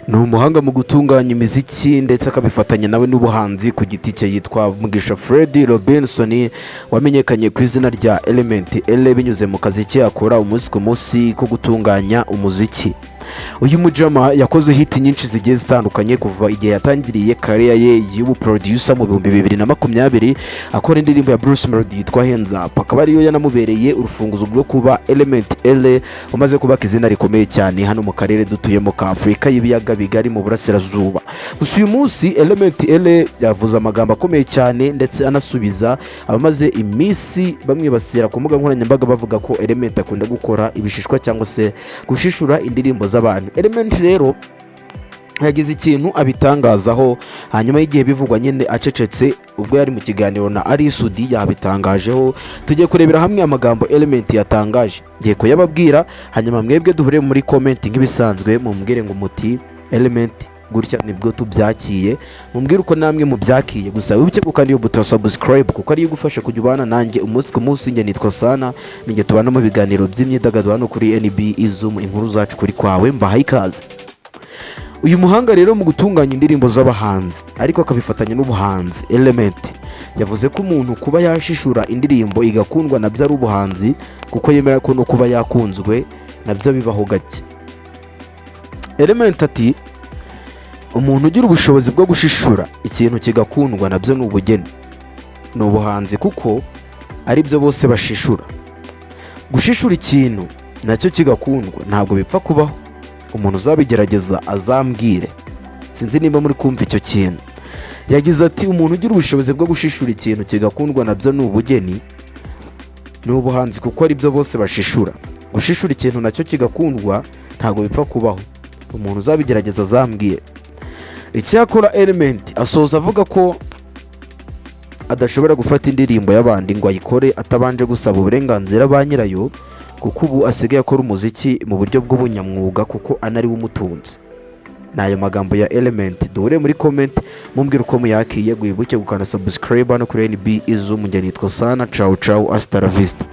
ni umuhanga mu gutunganya imiziki ndetse akabifatanya nawe n'ubuhanzi ku giti cye. Yitwa Mugisha Fred Robinson, wamenyekanye ku izina rya ELEÉÉH binyuze mu kazi ke akora umunsi ku munsi ko gutunganya umuziki. Uyu mujama yakoze hit nyinshi zigiye zitandukanye kuva igihe yatangiriye career ye y'ubu producer mu 2020 akora indirimbo ya Bruce Melody yitwa Hands Up, akaba ariyo yanamubereye urufunguzo rwo kuba ELEÉÉH umaze kubaka izina rikomeye cyane hano mu karere dutuyemo ka Afrika y'ibiyaga bigari mu burasirazuba. Gusa uyu munsi ELEÉÉH yavuze amagambo akomeye cyane ndetse anasubiza abamaze iminsi bamwibasira ku mbuga nkoranyambaga bavuga ko ELEÉÉH akunda gukora ibishishwa cyangwa se gushishura indirimbo z'abantu. ELEÉÉH rero yagize ikintu abitangazaho hanyuma y'igihe bivugwa nyine acecetse ubwo yari mu kiganiro na Arisudi yabitangajeho. Tugiye kurebera hamwe amagambo ELEÉÉH yatangaje, ngiye kuyababwira hanyuma mwebwe duhure muri comment nk'ibisanzwe mumbwire ngo muti ELEÉÉH gutya nibwo tubyakiye, mumbwire uko namwe mubyakiye. Gusa wibuke gukanda iyo buto subscribe kuko ariyo igufasha kujya ubana nanjye umunsi ku munsi. Nge nitwa Sana, ninjye tubana mu biganiro by'imyidagaduro hano kuri NB mu inkuru zacu kuri kwawe, mbahaye ikaze. Uyu muhanga rero mu gutunganya indirimbo z'abahanzi ariko akabifatanya n'ubuhanzi, ELEÉÉH yavuze ko umuntu kuba yashishura indirimbo igakundwa nabyo ari ubuhanzi, kuko yemera ko no kuba yakunzwe nabyo bibaho gake. ELEÉÉH ati umuntu ugira ubushobozi bwo gushishura ikintu kigakundwa nabyo ni ubugeni, ni ubuhanzi kuko ari byo bose bashishura. Gushishura ikintu nacyo kigakundwa ntabwo bipfa kubaho. Umuntu uzabigerageza azambwire, sinzi niba muri kumva icyo kintu. Yagize ati umuntu ugira ubushobozi bwo gushishura ikintu kigakundwa nabyo ni ubugeni, ni ubuhanzi kuko ari byo bose bashishura. Gushishura ikintu nacyo kigakundwa ntabwo bipfa kubaho. Umuntu uzabigerageza azambwire. Icyakora ELEÉÉH asoza avuga ko adashobora gufata indirimbo y'abandi ngo ayikore atabanje gusaba uburenganzira ba nyirayo, kuko ubu asigaye akora umuziki mu buryo bw'ubunyamwuga kuko anariwe umutunzi. N'ayo magambo ya ELEÉÉH duhure muri comment mumbwire uko muyakiye. Wibuke gukanda subscribe hano kuri NB. Nge nitwa Sana, ciao ciao, hasta la vista.